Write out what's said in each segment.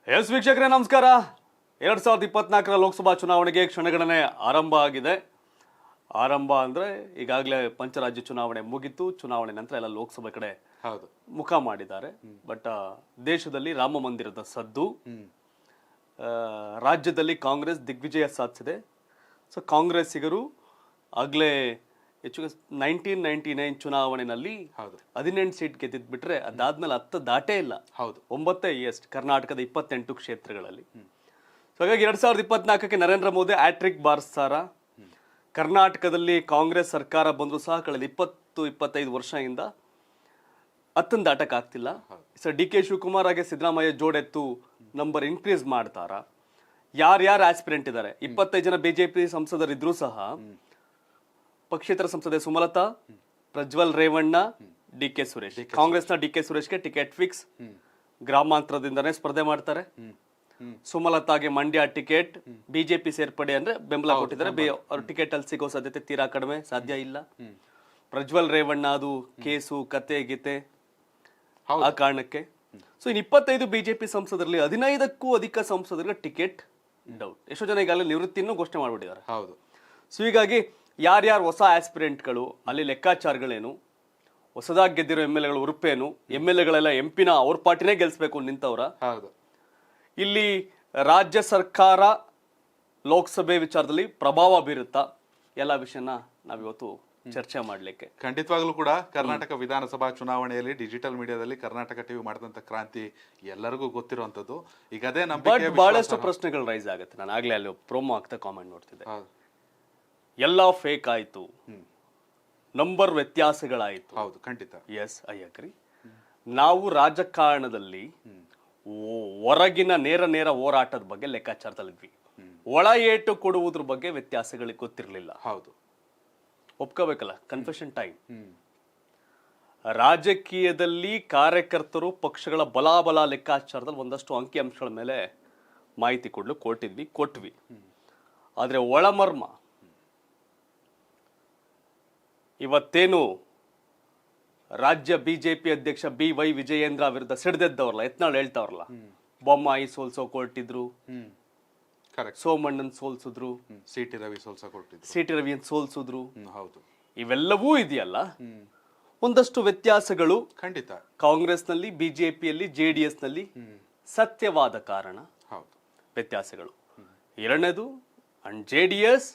S ವೀಕ್ಷಕರೇ ನಮಸ್ಕಾರ. 2024 ಲೋಕಸಭಾ ಚುನಾವಣೆಗೆ ಕ್ಷಣಗಣನೆ ಆರಂಭ ಆಗಿದೆ. ಆರಂಭ ಅಂದ್ರೆ ಈಗಾಗಲೇ ಪಂಚರಾಜ್ಯ ಚುನಾವಣೆ ಮುಗಿತು. ಚುನಾವಣೆ ನಂತರ ಎಲ್ಲ ಲೋಕಸಭೆ ಕಡೆ ಮುಖ ಮಾಡಿದ್ದಾರೆ. ಬಟ್ ದೇಶದಲ್ಲಿ ರಾಮ ಮಂದಿರದ ಸದ್ದು, ರಾಜ್ಯದಲ್ಲಿ ಕಾಂಗ್ರೆಸ್ ದಿಗ್ವಿಜಯ ಸಾಧಿಸಿದೆ. ಸೊ ಕಾಂಗ್ರೆಸ್ಸಿಗರು ಆಗ್ಲೇ ಹೆಚ್ಚು 1999 ಚುನಾವಣೆಯಲ್ಲಿ 18 ಸೀಟ್ ಗೆದ್ದಿದ್ ಬಿಟ್ರೆ ಅದಾದ್ಮೇಲೆ 10 ದಾಟೇ ಇಲ್ಲ. 9 ಎಷ್ಟು ಕರ್ನಾಟಕದ 28 ಕ್ಷೇತ್ರಗಳಲ್ಲಿ. ಸೊ ಹಾಗಾಗಿ 2024ಕ್ಕೆ ನರೇಂದ್ರ ಮೋದಿ ಹ್ಯಾಟ್ರಿಕ್ ಬಾರಿಸ್ತಾರ. ಕರ್ನಾಟಕದಲ್ಲಿ ಕಾಂಗ್ರೆಸ್ ಸರ್ಕಾರ ಬಂದ್ರು ಸಹ ಕಳೆದ 20-25 ವರ್ಷದಿಂದ 10 ದಾಟಕ್ ಆಗ್ತಿಲ್ಲ. ಸರ್ ಡಿ ಕೆ ಶಿವಕುಮಾರ್ ಹಾಗೆ ಸಿದ್ದರಾಮಯ್ಯ ಜೋಡೆತ್ತು ನಂಬರ್ ಇನ್ಕ್ರೀಸ್ ಮಾಡ್ತಾರ. ಯಾರ್ಯಾರು ಆಸ್ಪಿರೆಂಟ್ ಇದ್ದಾರೆ, 25 ಜನ ಬಿಜೆಪಿ ಸಂಸದರಿದ್ರು ಸಹ ಪಕ್ಷೇತರ ಸಂಸದೆ ಸುಮಲತಾ, ಪ್ರಜ್ವಲ್ ರೇವಣ್ಣ, ಡಿ ಕೆ ಸುರೇಶ್. ಕಾಂಗ್ರೆಸ್ನ ಡಿ ಕೆ ಸುರೇಶ್ಗೆ ಟಿಕೆಟ್ ಫಿಕ್ಸ್. ಗ್ರಾಮಾಂತರದಿಂದನೇ ಸ್ಪರ್ಧೆ ಮಾಡ್ತಾರೆ. ಸುಮಲತಾಗೆ ಮಂಡ್ಯ ಟಿಕೆಟ್, ಬಿಜೆಪಿ ಸೇರ್ಪಡೆ ಅಂದ್ರೆ ಬೆಂಬಲ ಕೊಟ್ಟಿದ್ದಾರೆ. ಅವ್ರ ಟಿಕೆಟ್ ಅಲ್ಲಿ ಸಿಗೋ ಸಾಧ್ಯತೆ ತೀರಾ ಕಡಿಮೆ, ಸಾಧ್ಯ ಇಲ್ಲ. ಪ್ರಜ್ವಲ್ ರೇವಣ್ಣ ಅದು ಕೇಸು ಕತೆ ಗೀತೆ ಆ ಕಾರಣಕ್ಕೆ. ಸೊ ಇನ್ನು 25 ಬಿಜೆಪಿ ಸಂಸದರಲ್ಲಿ 15ಕ್ಕೂ ಅಧಿಕ ಸಂಸದರಿಗೆ ಟಿಕೆಟ್ ಡೌಟ್. ಎಷ್ಟೋ ಜನ ಈಗಾಗಲೇ ನಿವೃತ್ತಿಯನ್ನು ಘೋಷಣೆ ಮಾಡ್ಬಿಟ್ಟಿದ್ದಾರೆ. ಸೊ ಹೀಗಾಗಿ ಯಾರ್ಯಾರು ಹೊಸ ಆಸ್ಪಿರೆಂಟ್ಗಳು, ಅಲ್ಲಿ ಲೆಕ್ಕಾಚಾರಗಳೇನು, ಹೊಸದಾಗಿ ಗೆದ್ದಿರೋ ಎಮ್ ಎಲ್ ಎಗಳು ಉರುಪೇನು, ಎಮ್ ಎಲ್ ಎಗಳೆಲ್ಲ ಎಂಪಿನ ಅವ್ರ ಪಾರ್ಟಿನೇ ಗೆಲ್ಸ್ಬೇಕು ನಿಂತವ್ರ. ಇಲ್ಲಿ ರಾಜ್ಯ ಸರ್ಕಾರ ಲೋಕಸಭೆ ವಿಚಾರದಲ್ಲಿ ಪ್ರಭಾವ ಬೀರುತ್ತಾ, ಎಲ್ಲ ವಿಷಯನ ನಾವಿವತ್ತು ಚರ್ಚೆ ಮಾಡ್ಲಿಕ್ಕೆ. ಖಂಡಿತವಾಗ್ಲೂ ಕೂಡ ಕರ್ನಾಟಕ ವಿಧಾನಸಭಾ ಚುನಾವಣೆಯಲ್ಲಿ ಡಿಜಿಟಲ್ ಮೀಡಿಯಾದಲ್ಲಿ ಕರ್ನಾಟಕ ಟಿವಿ ಮಾಡಿದಂತ ಕ್ರಾಂತಿ ಎಲ್ಲರಿಗೂ ಗೊತ್ತಿರುವಂತದ್ದು. ಈಗ ಅದೇ ನಂಬಿಕೆ ಬಹಳಷ್ಟು ಪ್ರಶ್ನೆಗಳು ರೈಸ್ ಆಗುತ್ತೆ. ನಾನು ಆಗ್ಲೇ ಅಲ್ಲಿ ಪ್ರೋಮೋ ಆಗ್ತಾ ಕಾಮೆಂಟ್ ನೋಡ್ತಿದ್ದೆ. ಎಲ್ಲ ಫೇಕ್ ಆಯ್ತು, ನಂಬರ್ ವ್ಯತ್ಯಾಸಗಳಾಯ್ತು. ಹೌದು, ಖಂಡಿತ. Yes, I agree. ನಾವು ರಾಜಕಾರಣದಲ್ಲಿ ಹೊರಗಿನ ನೇರ ಹೋರಾಟದ ಬಗ್ಗೆ ಲೆಕ್ಕಾಚಾರದಲ್ಲಿದ್ವಿ. ಒಳ ಏಟು ಕೊಡುವುದ್ರ ಬಗ್ಗೆ ವ್ಯತ್ಯಾಸಗಳಿಗೆ ಗೊತ್ತಿರಲಿಲ್ಲ. ಹೌದು, ಒಪ್ಕೋಬೇಕಲ್ಲ, ಕನ್ಫೆಷನ್ ಟೈಮ್. ರಾಜಕೀಯದಲ್ಲಿ ಕಾರ್ಯಕರ್ತರು ಪಕ್ಷಗಳ ಬಲಾಬಲ ಲೆಕ್ಕಾಚಾರದಲ್ಲಿ ಒಂದಷ್ಟು ಅಂಕಿ ಅಂಶಗಳ ಮೇಲೆ ಮಾಹಿತಿ ಕೊಟ್ವಿ. ಆದ್ರೆ ಒಳಮರ್ಮ ಇವತ್ತೇನು ರಾಜ್ಯ ಬಿಜೆಪಿ ಅಧ್ಯಕ್ಷ BY ವಿಜಯೇಂದ್ರ ವಿರುದ್ಧ ಸಿಡ್ದೆದ್ದವ್ರಲ್ಲ, ಯತ್ನಾಳ್ ಹೇಳ್ತಾವ್ರಲ್ಲ, ಬೊಮ್ಮಾಯಿ ಸೋಲ್ಸೋಕ್ ಹೊರಟಿದ್ರು, ಸೋಮಣ್ಣನ್ ಸೋಲ್ಸಿದ್ರು, ಸಿಟಿ ರವಿಯನ್ ಸೋಲ್ಸಿದ್ರು. ಹೌದು, ಇವೆಲ್ಲವೂ ಇದೆಯಲ್ಲ, ಒಂದಷ್ಟು ವ್ಯತ್ಯಾಸಗಳು ಖಂಡಿತ ಕಾಂಗ್ರೆಸ್ನಲ್ಲಿ, ಬಿಜೆಪಿಯಲ್ಲಿ, JDS ನಲ್ಲಿ ಸತ್ಯವಾದ ಕಾರಣ ವ್ಯತ್ಯಾಸಗಳು. ಎರಡನೇದು, ಅಂಡ್ JDS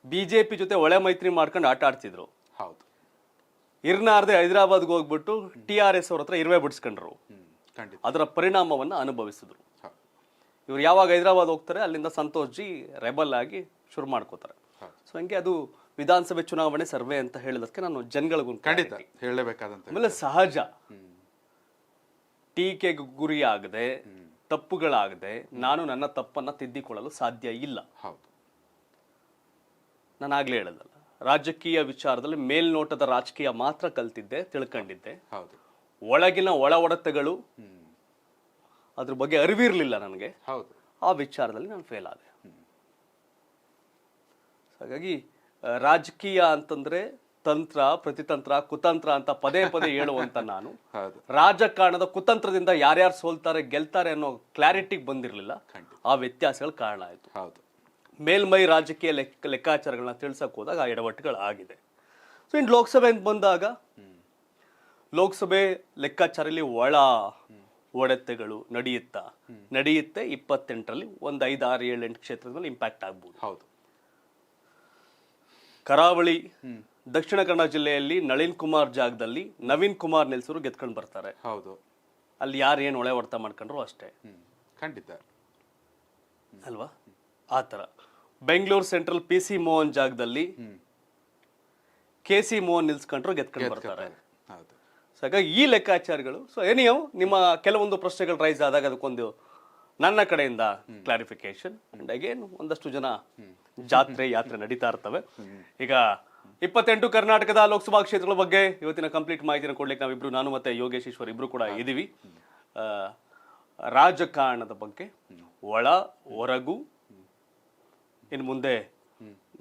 ಬಿಜೆಪಿ ಜೊತೆ ಒಳೆ ಮೈತ್ರಿ ಮಾಡ್ಕೊಂಡು ಆಟ ಆಡ್ತಿದ್ರು. ಹೌದು, ಇರ್ನಾರ್ದೆ ಹೈದರಾಬಾದ್ಗೆ ಹೋಗ್ಬಿಟ್ಟು TRS ಅವ್ರ ಹತ್ರ ಇರುವೆ ಬಿಡಿಸ್ಕೊಂಡ್ರು. ಅದರ ಪರಿಣಾಮವನ್ನ ಅನುಭವಿಸಿದ್ರು. ಇವ್ರು ಯಾವಾಗ ಹೈದರಾಬಾದ್ ಹೋಗ್ತಾರೆ, ಅಲ್ಲಿಂದ ಸಂತೋಷ್ ಜಿ ರೆಬಲ್ ಆಗಿ ಶುರು ಮಾಡ್ಕೋತಾರೆ. ಸೊ ಹಂಗೆ ಅದು ವಿಧಾನಸಭೆ ಚುನಾವಣೆ ಸರ್ವೆ ಅಂತ ಹೇಳಿದಕ್ಕೆ ನಾನು ಜನಗಳಿಗೂ ಖಂಡಿತ ಹೇಳಬೇಕಾದಂತ. ಆಮೇಲೆ ಸಹಜ ಟೀಕೆಗೆ ಗುರಿ ಆಗದೆ, ತಪ್ಪುಗಳಾಗದೆ ನಾನು ನನ್ನ ತಪ್ಪನ್ನ ತಿದ್ದಿಕೊಳ್ಳಲು ಸಾಧ್ಯ ಇಲ್ಲ. ಹೌದು, ನಾನು ಆಗ್ಲೇ ಹೇಳದಲ್ಲ, ರಾಜಕೀಯ ವಿಚಾರದಲ್ಲಿ ಮೇಲ್ನೋಟದ ರಾಜಕೀಯ ಮಾತ್ರ ಕಲ್ತಿದ್ದೆ, ತಿಳ್ಕೊಂಡಿದ್ದೆ. ಒಳಗಿನ ಒಳ ಒಡೆತಗಳು ಅದ್ರ ಬಗ್ಗೆ ಅರಿವಿರ್ಲಿಲ್ಲ ನನಗೆ. ಆ ವಿಚಾರದಲ್ಲಿ ನಾನು ಫೇಲ್ ಆದೆ. ಹಾಗಾಗಿ ರಾಜಕೀಯ ಅಂತಂದ್ರೆ ತಂತ್ರ, ಪ್ರತಿತಂತ್ರ, ಕುತಂತ್ರ ಅಂತ ಪದೇ ಹೇಳುವಂತ ನಾನು ರಾಜಕಾರಣದ ಕುತಂತ್ರದಿಂದ ಯಾರ್ಯಾರು ಸೋಲ್ತಾರೆ ಗೆಲ್ತಾರೆ ಅನ್ನೋ ಕ್ಲಾರಿಟಿಗೆ ಬಂದಿರಲಿಲ್ಲ. ಆ ವ್ಯತ್ಯಾಸಗಳು ಕಾರಣ ಆಯ್ತು. ಮೇಲ್ಮೈ ರಾಜಕೀಯ ಲೆಕ್ಕಾಚಾರಗಳನ್ನ ತಿಳಿಸಕ್ ಹೋದಾಗ ಆ ಎಡವಟ್ಟುಗಳಾಗಿದೆ. ಸೊ ಇನ್ನು ಲೋಕಸಭೆ ಬಂದಾಗ ಲೋಕಸಭೆ ಲೆಕ್ಕಾಚಾರದಲ್ಲಿ ಒಳ ಒಡೆತಗಳು ನಡೆಯುತ್ತೆ. 28ರಲ್ಲಿ ಒಂದು 5, 6, 7, 8 ಕ್ಷೇತ್ರದಲ್ಲಿ ಇಂಪ್ಯಾಕ್ಟ್ ಆಗ್ಬೋದು. ಹೌದು, ಕರಾವಳಿ ದಕ್ಷಿಣ ಕನ್ನಡ ಜಿಲ್ಲೆಯಲ್ಲಿ ನಳಿನ್ ಕುಮಾರ್ ಜಾಗದಲ್ಲಿ ನವೀನ್ ಕುಮಾರ್ ನಿಲ್ಸೂರು ಗೆದ್ಕೊಂಡು ಬರ್ತಾರೆ. ಹೌದು, ಅಲ್ಲಿ ಯಾರು ಏನು ಒಳೆ ಹೊಡೆತ ಮಾಡ್ಕೊಂಡ್ರು ಅಷ್ಟೇ. ಖಂಡಿತ ಅಲ್ವಾ? ಆತರ ಬೆಂಗಳೂರು ಸೆಂಟ್ರಲ್ PC ಮೋಹನ್ ಜಾಗದಲ್ಲಿ KC ಮೋಹನ್ ನಿಲ್ಸ್ಕೊಂಡ್ರು ಗೆದ್ಕೊಂಡು ಬರ್ತಾರೆ. ಹಾಗಾಗಿ ಈ ಲೆಕ್ಕಾಚಾರಗಳು. ಸೊ ಏನಿಯೋ ನಿಮ್ಮ ಕೆಲವೊಂದು ಪ್ರಶ್ನೆಗಳು ರೈಸ್ ಆದಾಗ ಅದಕ್ಕೊಂದು ನನ್ನ ಕಡೆಯಿಂದ ಕ್ಲಾರಿಫಿಕೇಶನ್. ಅಂಡ್ ಅಗೇನ್ ಒಂದಷ್ಟು ಜನ ಯಾತ್ರೆ ನಡೀತಾ ಇರ್ತವೆ. ಈಗ 28 ಕರ್ನಾಟಕದ ಲೋಕಸಭಾ ಕ್ಷೇತ್ರಗಳ ಬಗ್ಗೆ ಇವತ್ತಿನ ಕಂಪ್ಲೀಟ್ ಮಾಹಿತಿನ ಕೊಡ್ಲಿಕ್ಕೆ ನಾವಿಬ್ರು, ನಾನು ಮತ್ತೆ ಯೋಗೇಶ್ ಈಶ್ವರ್ ಇಬ್ರು ಕೂಡ ಇದೀವಿ. ರಾಜಕಾರಣದ ಬಗ್ಗೆ ಒಳ ಹೊರಗು, ಇನ್ನು ಮುಂದೆ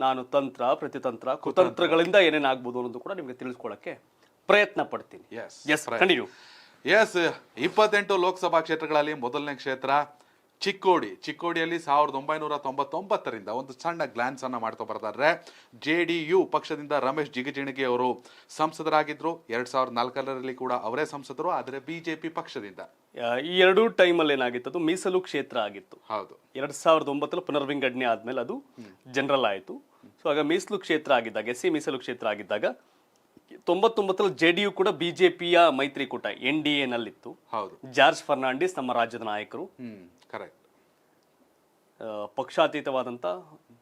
ನಾನು ತಂತ್ರ, ಪ್ರತಿತಂತ್ರ, ಕುತಂತ್ರಗಳಿಂದ ಏನೇನಾಗ್ಬೋದು ಅನ್ನೋದು ಕೂಡ ನಿಮಗೆ ತಿಳಿಸ್ಕೊಳಕ್ಕೆ ಪ್ರಯತ್ನ ಪಡ್ತೀನಿ. S, continue. ಎಸ್ 28 ಲೋಕಸಭಾ ಕ್ಷೇತ್ರಗಳಲ್ಲಿ ಮೊದಲನೇ ಕ್ಷೇತ್ರ ಚಿಕ್ಕೋಡಿಯಲ್ಲಿ 1999ರಿಂದ ಒಂದು ಸಣ್ಣ ಗ್ಲಾನ್ಸ್ ಅನ್ನ ಮಾಡ್ತಾ ಬರ್ತಾರೆ. JDU ಪಕ್ಷದಿಂದ ರಮೇಶ್ ಜಿಗಜಿಣಗಿ ಅವರು ಸಂಸದರಾಗಿದ್ರು. 2004ರಲ್ಲಿ ಕೂಡ ಅವರೇ ಸಂಸದರು, ಆದರೆ ಬಿಜೆಪಿ ಪಕ್ಷದಿಂದ. ಈ ಎರಡೂ ಟೈಮಲ್ಲಿ ಏನಾಗಿತ್ತು, ಅದು ಮೀಸಲು ಕ್ಷೇತ್ರ ಆಗಿತ್ತು. ಹೌದು, 2009 ಪುನರ್ವಿಂಗಡಣೆ ಆದ್ಮೇಲೆ ಅದು ಜನರಲ್ ಆಯಿತು. ಸೊ ಆಗ ಮೀಸಲು ಕ್ಷೇತ್ರ ಆಗಿದ್ದಾಗ, SC ಮೀಸಲು ಕ್ಷೇತ್ರ ಆಗಿದ್ದಾಗ 99ರಲ್ಲಿ JDU ಕೂಡ ಬಿಜೆಪಿಯ ಮೈತ್ರಿಕೂಟ NDA ನಲ್ಲಿತ್ತು. ಹೌದು, ಜಾರ್ಜ್ ಫರ್ನಾಂಡಿಸ್ ನಮ್ಮ ರಾಜ್ಯದ ನಾಯಕರು, ಕರೆಕ್ಟ್. ಪಕ್ಷಾತೀತವಾದಂತ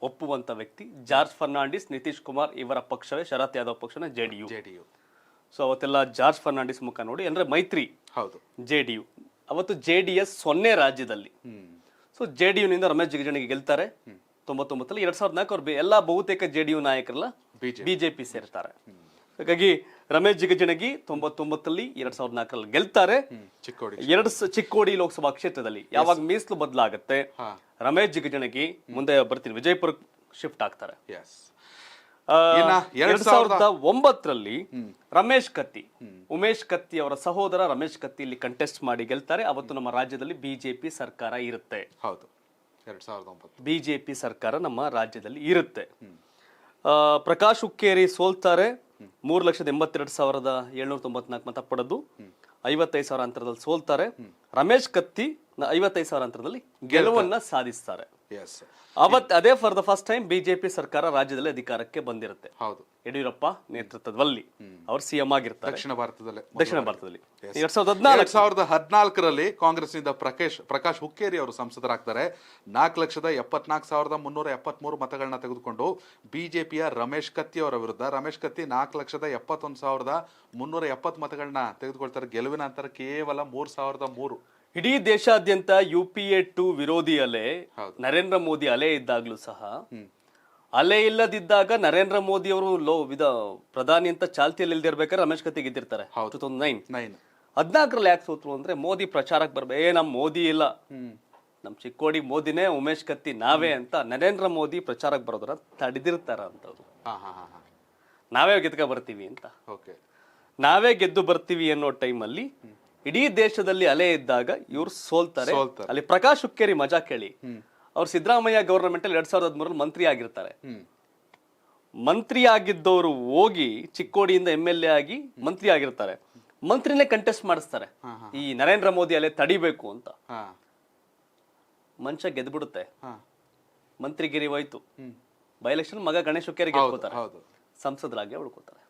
ಒಪ್ಪುವಂತ ವ್ಯಕ್ತಿ ಜಾರ್ಜ್ ಫರ್ನಾಂಡಿಸ್. ನಿತೀಶ್ ಕುಮಾರ್ ಇವರ ಪಕ್ಷವೇ ಶರದ್ ಯಾದವ್ ಪಕ್ಷನ JDU. ಸೊ ಅವತ್ತೆಲ್ಲ ಜಾರ್ಜ್ ಫರ್ನಾಂಡಿಸ್ ಮುಖ ನೋಡಿ ಅಂದ್ರೆ ಮೈತ್ರಿ. ಹೌದು, JDU ಅವತ್ತು JDS 0 ರಾಜ್ಯದಲ್ಲಿ. ಸೊ JDU ನಿಂದ ರಮೇಶ್ ಜಿಗಜಿಣಗಿ ಗೆಲ್ತಾರೆ 99ರಲ್ಲಿ. 2004 ಅವ್ರು ಎಲ್ಲ ಬಹುತೇಕ JDU ನಾಯಕರೆಲ್ಲ ಬಿಜೆಪಿ ಸೇರ್ತಾರೆ. ಹಾಗಾಗಿ ರಮೇಶ್ ಜಿಗಜಿಣಗಿ 99ರಲ್ಲಿ 2004ರಲ್ಲಿ ಗೆಲ್ತಾರೆ. ಚಿಕ್ಕೋಡಿ ಲೋಕಸಭಾ ಕ್ಷೇತ್ರದಲ್ಲಿ ಯಾವಾಗ ಮೀಸಲು ಬದಲಾಗುತ್ತೆ, ರಮೇಶ್ ಜಿಗಜಿಣಗಿ ಮುಂದೆ ಬರ್ತೀನಿ ವಿಜಯಪುರ ಶಿಫ್ಟ್ ಆಗ್ತಾರೆ. 2009ರಲ್ಲಿ ರಮೇಶ್ ಕತ್ತಿ, ಉಮೇಶ್ ಕತ್ತಿ ಅವರ ಸಹೋದರ ರಮೇಶ್ ಕತ್ತಿ ಇಲ್ಲಿ ಕಂಟೆಸ್ಟ್ ಮಾಡಿ ಗೆಲ್ತಾರೆ. ಅವತ್ತು ನಮ್ಮ ರಾಜ್ಯದಲ್ಲಿ ಬಿಜೆಪಿ ಸರ್ಕಾರ ಇರುತ್ತೆ. ಹೌದು, 2009 ಬಿಜೆಪಿ ಸರ್ಕಾರ ನಮ್ಮ ರಾಜ್ಯದಲ್ಲಿ ಇರುತ್ತೆ. ಪ್ರಕಾಶ್ ಹುಕ್ಕೇರಿ ಸೋಲ್ತಾರೆ. 3,82,794 ಮತ ಪಡೆದು 55,000 ಅಂತರದಲ್ಲಿ ಸೋಲ್ತಾರೆ. ರಮೇಶ್ ಕತ್ತಿ 55,000 ಅಂತರದಲ್ಲಿ ಗೆಲುವನ್ನ ಸಾಧಿಸ್ತಾರೆ. ಅದೇ for the first time BJP ಸರ್ಕಾರ ರಾಜ್ಯದಲ್ಲಿ ಅಧಿಕಾರಕ್ಕೆ ಬಂದಿರುತ್ತೆ. ಹೌದು, ಯಡಿಯೂರಪ್ಪ ನೇತೃತ್ವದಲ್ಲಿ ಅವರು CM ಆಗಿರ್ತಾರೆ ದಕ್ಷಿಣ ಭಾರತದಲ್ಲಿ. 2014ರಲ್ಲಿ ಕಾಂಗ್ರೆಸ್ನಿಂದ ಪ್ರಕಾಶ್ ಹುಕ್ಕೇರಿ ಅವರು ಸಂಸದರಾಗ್ತಾರೆ. 4,74,373 ಮತಗಳನ್ನ ತೆಗೆದುಕೊಂಡು ಬಿಜೆಪಿಯ ರಮೇಶ್ ಕತ್ತಿ ಅವರ ವಿರುದ್ಧ ರಮೇಶ್ ಕತ್ತಿ 4,71,370 ಮತಗಳನ್ನ ತೆಗೆದುಕೊಳ್ತಾರೆ. ಗೆಲುವಿನ ಅಂತರ ಕೇವಲ 3,003. ಇಡೀ ದೇಶಾದ್ಯಂತ UPA 2 ವಿರೋಧಿ ಅಲೆ, ನರೇಂದ್ರ ಮೋದಿ ಅಲೆ ಇದ್ದಾಗ್ಲೂ ಸಹ ಅಲೆ ಇಲ್ಲದಿದ್ದಾಗ ನರೇಂದ್ರ ಮೋದಿ ಅವರು ಪ್ರಧಾನಿ ಅಂತ ಚಾಲ್ತಿಯಲ್ಲಿ ಇಲ್ದಿರ್ಬೇಕಾದ್ರೆ ರಮೇಶ್ ಕತ್ತಿ ಗೆದ್ದಿರ್ತಾರೆ 2009. 14ರಲ್ಲಿ ಯಾಕೆ ಸೋತ್ರು ಅಂದ್ರೆ ಮೋದಿ ಪ್ರಚಾರಕ್ಕೆ ಬರ್ಬೇಕು, ನಮ್ ಮೋದಿ ಇಲ್ಲ, ನಮ್ ಚಿಕ್ಕೋಡಿ ಮೋದಿನೇ, ಉಮೇಶ್ ಕತ್ತಿ ನಾವೇ ಅಂತ ನರೇಂದ್ರ ಮೋದಿ ಪ್ರಚಾರಕ್ಕೆ ಬರೋದ್ರ ತಡೆದಿರ್ತಾರ ಅಂತವ್ರು. ನಾವೇ ಗೆದ್ಕ ಬರ್ತೀವಿ ಅಂತ, ನಾವೇ ಗೆದ್ದು ಬರ್ತೀವಿ ಅನ್ನೋ ಟೈಮಲ್ಲಿ ಇಡೀ ದೇಶದಲ್ಲಿ ಅಲೆ ಇದ್ದಾಗ ಇವ್ರು ಸೋಲ್ತಾರೆ. ಅಲ್ಲಿ ಪ್ರಕಾಶ್ ಹುಕ್ಕೇರಿ ಮಜಾ ಕೇಳಿ, ಅವ್ರು ಸಿದ್ದರಾಮಯ್ಯ ಗವರ್ನಮೆಂಟ್ ಅಲ್ಲಿ 2013ರಲ್ಲಿ ಮಂತ್ರಿ ಆಗಿರ್ತಾರೆ. ಮಂತ್ರಿ ಆಗಿದ್ದವರು ಹೋಗಿ ಚಿಕ್ಕೋಡಿಯಿಂದ MLA ಆಗಿ ಮಂತ್ರಿ ಆಗಿರ್ತಾರೆ. ಮಂತ್ರಿನೇ ಕಂಟೆಸ್ಟ್ ಮಾಡಿಸ್ತಾರೆ ಈ ನರೇಂದ್ರ ಮೋದಿ ಅಲೆ ತಡಿಬೇಕು ಅಂತ. ಮನುಷ್ಯ ಗೆದ್ಬಿಡುತ್ತೆ, ಮಂತ್ರಿಗಿರಿ ಹೋಯ್ತು. ಬೈ ಎಲೆಕ್ಷನ್ ಮಗ ಗಣೇಶ್ ಹುಕ್ಕೇರಿ ಗೆದ್ಕೋತಾರೆ, ಸಂಸದರಾಗಿ ಉಳ್ಕೋತಾರೆ.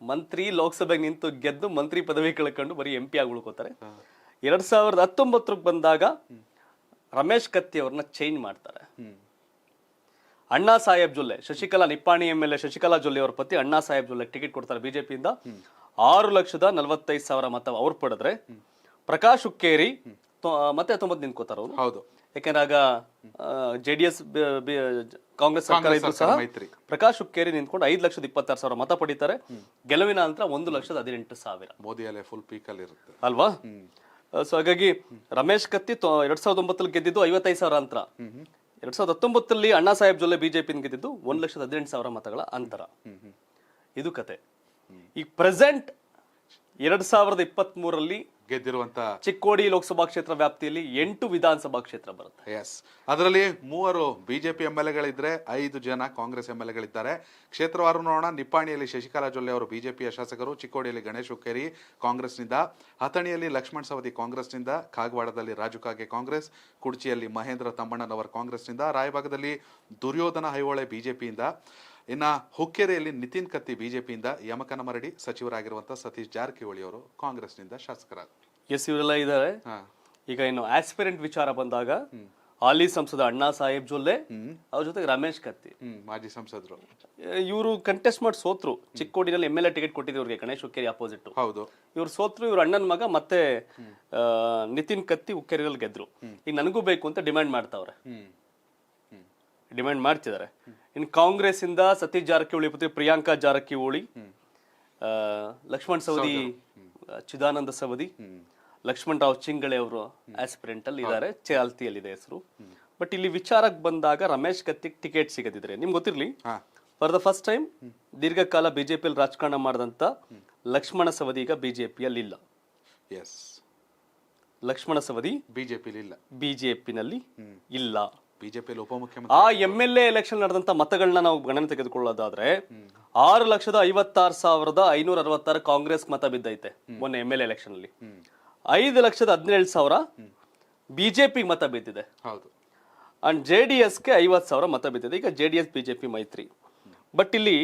ಮಂತ್ರಿ ಲೋಕಸಭೆಗೆ ನಿಂತು ಗೆದ್ದು ಮಂತ್ರಿ ಪದವಿ ಕಳ್ಕೊಂಡು ಬರೀ MP ಆಗಿ ಉಳ್ಕೋತಾರೆ. 2019ಕ್ಕೆ ಬಂದಾಗ ರಮೇಶ್ ಕತ್ತಿ ಅವ್ರನ್ನ ಚೇಂಜ್ ಮಾಡ್ತಾರೆ. ಅಣ್ಣಾ ಸಾಹೇಬ್ ಜೊಲ್ಲೆ, ಶಶಿಕಲಾ ನಿಪ್ಪಾಣಿ MLA ಶಶಿಕಲಾ ಜೊಲ್ಲೆ ಅವ್ರ ಪತಿ ಅಣ್ಣಾ ಸಾಹೇಬ್ ಜೊಲ್ಲೆ ಟಿಕೆಟ್ ಕೊಡ್ತಾರೆ ಬಿಜೆಪಿಯಿಂದ. 6,45,000 ಮತ ಅವ್ರು ಪಡೆದ್ರೆ ಪ್ರಕಾಶ್ ಹುಕ್ಕೇರಿ ಮತ್ತೆ 90 ನಿಂತ್ಕೋತಾರ ಅವರು. ಹೌದು, ಯಾಕಂದ್ರೆ ಆಗ JDS ಕಾಂಗ್ರೆಸ್ ಸರ್ಕಾರ ಇದ್ರು ಸಹ ಪ್ರಕಾಶ್ ಹುಕ್ಕೇರಿ ನಿಂತ್ಕೊಂಡು 5,26,000 ಮತ ಪಡಿತಾರೆ. ಗೆಲುವಿನ ನಂತರ 1,18,000 ಮೋದಿ ಅಲೆ ಫುಲ್ ಪೀಕ್ ಅಲ್ಲಿ ಇರುತ್ತೆ ಅಲ್ವಾ. ಸೊ ಹಾಗಾಗಿ ರಮೇಶ್ ಕತ್ತಿ 2009ರಲ್ಲಿ ಗೆದ್ದಿದ್ದು 55,000 ಅಂತರ. 2019ರಲ್ಲಿ ಅಣ್ಣಾ ಸಾಹೇಬ್ ಜೊಲ್ಲೆ ಬಿಜೆಪಿ ಗೆದ್ದಿದ್ದು 1,18,000 ಮತಗಳ ಅಂತರ. ಇದು ಕತೆ. ಈಗ ಪ್ರೆಸೆಂಟ್ 2023ರಲ್ಲಿ ಗೆದ್ದಿರುವಂತ ಚಿಕ್ಕೋಡಿ ಲೋಕಸಭಾ ಕ್ಷೇತ್ರ ವ್ಯಾಪ್ತಿಯಲ್ಲಿ 8 ವಿಧಾನಸಭಾ ಕ್ಷೇತ್ರ ಬರುತ್ತೆ. ಅದರಲ್ಲಿ 3 ಬಿಜೆಪಿ MLAಗಳಿದ್ರೆ 5 ಜನ ಕಾಂಗ್ರೆಸ್ MLAಗಳಿದ್ದಾರೆ. ಕ್ಷೇತ್ರವಾರು ನೋಡೋಣ. ನಿಪ್ಪಾಣಿಯಲ್ಲಿ ಶಶಿಕಲಾ ಜೊಲ್ಲೆ ಅವರು ಬಿಜೆಪಿಯ ಶಾಸಕರು, ಚಿಕ್ಕೋಡಿಯಲ್ಲಿ ಗಣೇಶ್ ಹುಕ್ಕೇರಿ ಕಾಂಗ್ರೆಸ್ನಿಂದ, ಹತಣಿಯಲ್ಲಿ ಲಕ್ಷ್ಮಣ್ ಸವದಿ ಕಾಂಗ್ರೆಸ್ನಿಂದ, ಕಾಗವಾಡದಲ್ಲಿ ರಾಜು ಕಾಗೆ ಕಾಂಗ್ರೆಸ್, ಕುಡ್ಚಿಯಲ್ಲಿ ಮಹೇಂದ್ರ ತಮ್ಮಣ್ಣನವರ್ ಕಾಂಗ್ರೆಸ್ನಿಂದ, ರಾಯಭಾಗದಲ್ಲಿ ದುರ್ಯೋಧನ ಹೈಹೊಳೆ ಬಿಜೆಪಿಯಿಂದ, ಇನ್ನ ಹುಕ್ಕೇರಿಯಲ್ಲಿ ನಿತಿನ್ ಕತ್ತಿ ಬಿಜೆಪಿಯಿಂದ, ಯಮಕನಮರಡಿ ಸಚಿವರಾಗಿರುವಂತಹ ಸತೀಶ್ ಜಾರಕಿಹೊಳಿ ಅವರು ಕಾಂಗ್ರೆಸ್ನಿಂದ ಶಾಸಕರಾಗ. ಇವರೆಲ್ಲ ಇದ್ದಾರೆ. ಈಗ ಇನ್ನು ಆಸ್ಪಿರೆಂಟ್ ವಿಚಾರ ಬಂದಾಗ ಹಾಲಿ ಸಂಸದ ಅಣ್ಣಾ ಸಾಹೇಬ್ ಜೊಲ್ಲೆ, ಅವ್ರ ಜೊತೆಗೆ ರಮೇಶ್ ಕತ್ತಿ ಮಾಜಿ ಸಂಸದರು, ಇವರು ಕಂಟೆಸ್ಟ್ ಮಾಡಿ ಸೋತ್ರು. ಚಿಕ್ಕೋಡಿನಲ್ಲಿ MLA ಟಿಕೆಟ್ ಕೊಟ್ಟಿದ್ರು ಇವ್ರಿಗೆ, ಗಣೇಶ್ ಹುಕ್ಕೇರಿ ಅಪೋಸಿಟ್. ಹೌದು, ಇವ್ರು ಸೋತ್ರು. ಇವ್ರ ಅಣ್ಣನ ಮಗ ಮತ್ತೆ ನಿತಿನ್ ಕತ್ತಿ ಹುಕ್ಕೇರಿಯಲ್ಲಿ ಗೆದ್ರು. ಈಗ ನನಗೂ ಬೇಕು ಅಂತ ಡಿಮ್ಯಾಂಡ್ ಮಾಡ್ತಿದ್ದಾರೆ. ಇನ್ನು ಕಾಂಗ್ರೆಸ್ ಇಂದ ಸತೀಶ್ ಜಾರಕಿಹೊಳಿ ಪುತ್ರಿ ಪ್ರಿಯಾಂಕಾ ಜಾರಕಿಹೊಳಿ, ಲಕ್ಷ್ಮಣ್ ಸವದಿ, ಚಿದಾನಂದ ಸವದಿ, ಲಕ್ಷ್ಮಣ್ ರಾವ್ ಚಿಂಗಳೆ ಅವರು ಆಸ್ಪಿರೆಂಟ್ ಅಲ್ಲಿ ಇದ್ದಾರೆ. ಚಾಲ್ತಿಯಲ್ಲಿದೆ ಹೆಸರು. ಬಟ್ ಇಲ್ಲಿ ವಿಚಾರಕ್ಕೆ ಬಂದಾಗ ರಮೇಶ್ ಕತ್ತಿಗೆ ಟಿಕೆಟ್ ಸಿಗದಿದ್ರೆ, ನಿಮ್ಗೆ ಗೊತ್ತಿರ್ಲಿ, ಫಾರ್ ದ ಫಸ್ಟ್ ಟೈಮ್ ದೀರ್ಘಕಾಲ ಬಿಜೆಪಿಯಲ್ಲಿ ರಾಜಕಾರಣ ಮಾಡಿದಂತ ಲಕ್ಷ್ಮಣ ಸವದಿ ಈಗ ಬಿಜೆಪಿಯಲ್ಲಿ ಇಲ್ಲ. ಎಸ್. ಲಕ್ಷ್ಮಣ ಸವದಿ ಬಿಜೆಪಿಲಿ ಇಲ್ಲ. ಬಿಜೆಪಿನಲ್ಲಿ ಇಲ್ಲ. ಬಿಜೆಪಿಯಲ್ಲಿ ಆ ಉಪಮುಖ್ಯಮಂತ್ರಿ MLA ಎಲೆಕ್ಷನ್ ನಡೆದಂತ ಮತಗಳನ್ನ ನಾವು ಗಣನೆ ತೆಗೆದುಕೊಳ್ಳೋದಾದ್ರೆ 6,50,566 ಕಾಂಗ್ರೆಸ್ ಮತ ಬಿದ್ದೈತೆ ಮೊನ್ನೆ MLA ಎಲೆಕ್ಷನ್ ಅಲ್ಲಿ. 5,17,000 ಬಿಜೆಪಿ ಮತ ಬಿದ್ದಿದೆ. ಹೌದು. ಅಂಡ್ JDSಗೆ 50,000 ಮತ ಬಿದ್ದಿದೆ. ಈಗ JDS ಬಿಜೆಪಿ ಮೈತ್ರಿ. ಬಟ್ ಇಲ್ಲಿ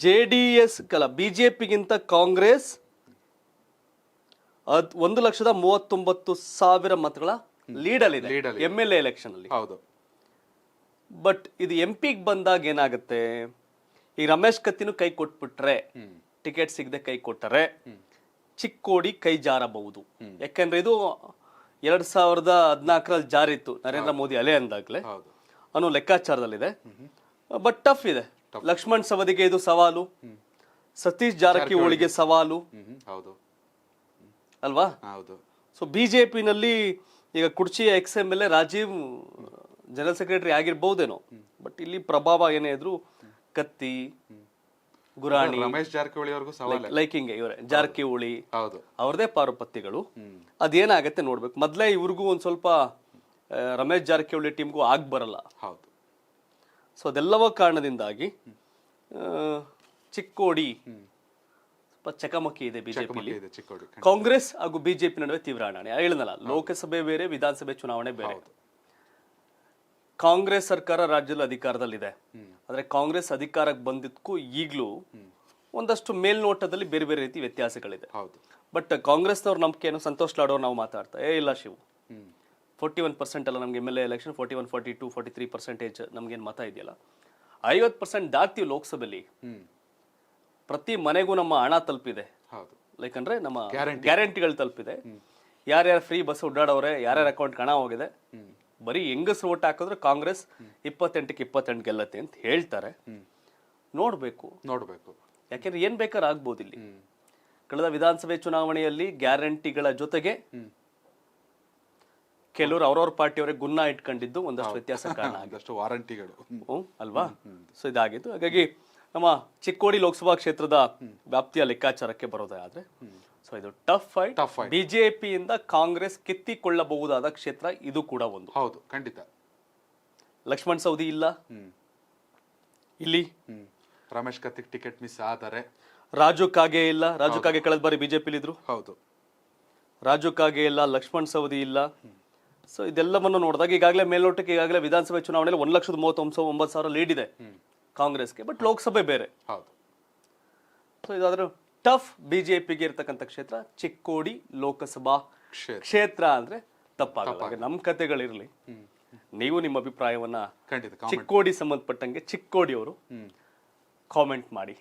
JDS ಬಿಜೆಪಿಗಿಂತ ಕಾಂಗ್ರೆಸ್ 1,39,000 ಮತಗಳ ಲೀಡ್ ಅಲ್ಲಿ MLA ಎಲೆಕ್ಷನ್ ಅಲ್ಲಿ. ಹೌದು. ಬಟ್ ಇದು MP ಗೆ ಬಂದಾಗ ಏನಾಗುತ್ತೆ, ಈಗ ರಮೇಶ್ ಕತ್ತಿನೂ ಕೈ ಕೊಟ್ಬಿಟ್ರೆ, ಟಿಕೆಟ್ ಸಿಗದೆ ಕೈ ಕೊಟ್ಟರೆ ಚಿಕ್ಕೋಡಿ ಕೈ ಜಾರಬಹುದು. ಯಾಕಂದ್ರೆ ಇದು 2014 ಜಾರಿ ಇತ್ತು, ನರೇಂದ್ರ ಮೋದಿ ಅಲೆ ಅಂದಾಗ್ಲೆ ಅನ್ನೋ ಲೆಕ್ಕಾಚಾರದಲ್ಲಿದೆ. ಬಟ್ ಟಫ್ ಇದೆ. ಲಕ್ಷ್ಮಣ್ ಸವದಿಗೆ ಇದು ಸವಾಲು, ಸತೀಶ್ ಜಾರಕಿಹೊಳಿಗೆ ಸವಾಲು ಅಲ್ವಾ? ಸೊ ಬಿಜೆಪಿನಲ್ಲಿ ಈಗ ಕುರ್ಚಿಯ XMLA ರಾಜೀವ್ ಜನರಲ್ ಸೆಕ್ರೆಟರಿ ಆಗಿರ್ಬಹುದೇನೋ, ಬಟ್ ಇಲ್ಲಿ ಪ್ರಭಾವ ಏನೇ ಇದ್ರು ಕತ್ತಿ, ಗುರಾಣಿ, ರಮೇಶ್ ಜಾರಕಿಹೊಳಿ ಅವ್ರಿಗೂ ಸವಾಲ ಲೈಕಿಂಗ್ ಇವರೇ ಜಾರಕಿಹೊಳಿ ಹೌದು, ಅವ್ರದೇ ಪಾರುಪತ್ತಿಗಳು. ಅದೇನಾಗತ್ತೆ ನೋಡ್ಬೇಕು. ಮೊದ್ಲೇ ಇವ್ರಿಗೂ ಒಂದ್ ಸ್ವಲ್ಪ ರಮೇಶ್ ಜಾರಕಿಹೊಳಿ ಟೀಮ್ಗೂ ಆಗ್ ಬರಲ್ಲ. ಹೌದು. ಸೊ ಅದೆಲ್ಲವ ಕಾರಣದಿಂದಾಗಿ ಚಿಕ್ಕೋಡಿ ಸ್ವಲ್ಪ ಚಕಮಕಿ ಇದೆ ಬಿಜೆಪಿಲಿ. ಕಾಂಗ್ರೆಸ್ ಹಾಗೂ ಬಿಜೆಪಿ ನಡುವೆ ತೀವ್ರ ಹಣಾಣೆ. ಹೇಳಿದ್ನಲ್ಲ, ಲೋಕಸಭೆ ಬೇರೆ, ವಿಧಾನಸಭೆ ಚುನಾವಣೆ ಬೇರೆ. ಕಾಂಗ್ರೆಸ್ ಸರ್ಕಾರ ರಾಜ್ಯದಲ್ಲಿ ಅಧಿಕಾರದಲ್ಲಿದೆ. ಆದ್ರೆ ಕಾಂಗ್ರೆಸ್ ಅಧಿಕಾರಕ್ಕೆ ಬಂದಿದ್ದಕ್ಕೂ ಈಗಲೂ ಒಂದಷ್ಟು ಮೇಲ್ನೋಟದಲ್ಲಿ ಬೇರೆ ಬೇರೆ ರೀತಿ ವ್ಯತ್ಯಾಸಗಳಿದೆ. ಬಟ್ ಕಾಂಗ್ರೆಸ್ನವ್ರ ನಂಬಿಕೆ ಏನು, ಸಂತೋಷ್ ಲಾಡ್ ಅವ್ರು ನಾವು ಮಾತಾಡ್ತಾ ಇಲ್ಲ ಶಿವು, 41% ಅಲ್ಲ ನಮ್ಗೆ MLA ಎಲೆಕ್ಷನ್, 41, 42, 43% ನಮ್ಗೇನು ಮತ ಇದೆಯಲ್ಲ, 50% ದಾಟ್ತೀವಿ ಲೋಕಸಭೆಯಲ್ಲಿ. ಪ್ರತಿ ಮನೆಗೂ ನಮ್ಮ ಹಣ ತಲುಪಿದೆ. ಲೈಕ್ ಅಂದ್ರೆ ನಮ್ಮ ಗ್ಯಾರಂಟಿಗಳು ತಲುಪಿದೆ. ಯಾರ್ಯಾರು ಫ್ರೀ ಬಸ್ ಓಡಾಡವ್ರೆ, ಯಾರ್ಯಾರ ಅಕೌಂಟ್ ಹಣ ಹೋಗಿದೆ. ಬರೀ ಹೆಂಗಸರು ಓಟ್ ಹಾಕಿದ್ರೆ ಕಾಂಗ್ರೆಸ್ 28ಕ್ಕೆ 28 ಗೆಲ್ಲತ್ತೆ ಅಂತ ಹೇಳ್ತಾರೆ. ನೋಡ್ಬೇಕು. ಯಾಕೆಂದ್ರೆ ಏನ್ ಬೇಕಾದ್ರೆ ಆಗ್ಬೋದು. ಇಲ್ಲಿ ಕಳೆದ ವಿಧಾನಸಭೆ ಚುನಾವಣೆಯಲ್ಲಿ ಗ್ಯಾರಂಟಿಗಳ ಜೊತೆಗೆ ಕೆಲವರು ಅವ್ರವ್ರ ಪಾರ್ಟಿಯವರೇ ಗುನ್ನ ಇಟ್ಕೊಂಡಿದ್ದು ಒಂದಷ್ಟು ವ್ಯತ್ಯಾಸ ಕಾರಣ ವಾರಂಟಿಗಳು ಅಲ್ವಾ? ಸೊ ಇದಾಗಿತ್ತು. ಹಾಗಾಗಿ ನಮ್ಮ ಚಿಕ್ಕೋಡಿ ಲೋಕಸಭಾ ಕ್ಷೇತ್ರದ ವ್ಯಾಪ್ತಿಯ ಲೆಕ್ಕಾಚಾರಕ್ಕೆ ಬರೋದಾದ್ರೆ, ಸೊ ಇದು ಟಫ್ ಫೈಟ್. ಬಿಜೆಪಿಯಿಂದ ಕಾಂಗ್ರೆಸ್ ಕಿತ್ತಿಕೊಳ್ಳಬಹುದಾದ ಕ್ಷೇತ್ರ ಇದು ಕೂಡ ಒಂದು. ಹೌದು, ಖಂಡಿತ. ಲಕ್ಷ್ಮಣ್ ಸವದಿ ಇಲ್ಲ ಇಲ್ಲಿ. ರಮೇಶ್ ಕತ್ತಿಕ್ ಟಿಕೆಟ್ ಮಿಸ್ ಆದರೆ ರಾಜು ಕಾಗೆ ಇಲ್ಲ. ರಾಜು ಕಾಗೆ ಕಳೆದ ಬಾರಿ ಬಿಜೆಪಿಲಿ ಇದ್ರು. ಹೌದು. ರಾಜು ಕಾಗೆ ಇಲ್ಲ, ಲಕ್ಷ್ಮಣ್ ಸವದಿ ಇಲ್ಲ. ಸೊ ಇದೆಲ್ಲವನ್ನು ನೋಡಿದಾಗ ಈಗಾಗಲೇ ಮೇಲ್ನೋಟಕ್ಕೆ ಈಗಾಗಲೇ ವಿಧಾನಸಭೆ ಚುನಾವಣೆಯಲ್ಲಿ 1,39,000 ಲೀಡ್ ಇದೆ ಕಾಂಗ್ರೆಸ್ಗೆ. ಬಟ್ ಲೋಕಸಭೆ ಬೇರೆ. ಸೊ ಇದಾದ್ರೂ ಟಫ್ ಬಿಜೆಪಿಗೆ ಇರ್ತಕ್ಕಂಥ ಕ್ಷೇತ್ರ ಚಿಕ್ಕೋಡಿ ಲೋಕಸಭಾ ಕ್ಷೇತ್ರ ಅಂದ್ರೆ ತಪ್ಪಾಗಲ್ಲ. ನಮ್ ಕತೆಗಳಿರ್ಲಿ, ನೀವು ನಿಮ್ಮ ಅಭಿಪ್ರಾಯವನ್ನ ಚಿಕ್ಕೋಡಿ ಸಂಬಂಧಪಟ್ಟಂಗೆ ಚಿಕ್ಕೋಡಿ ಅವರು ಕಾಮೆಂಟ್ ಮಾಡಿ.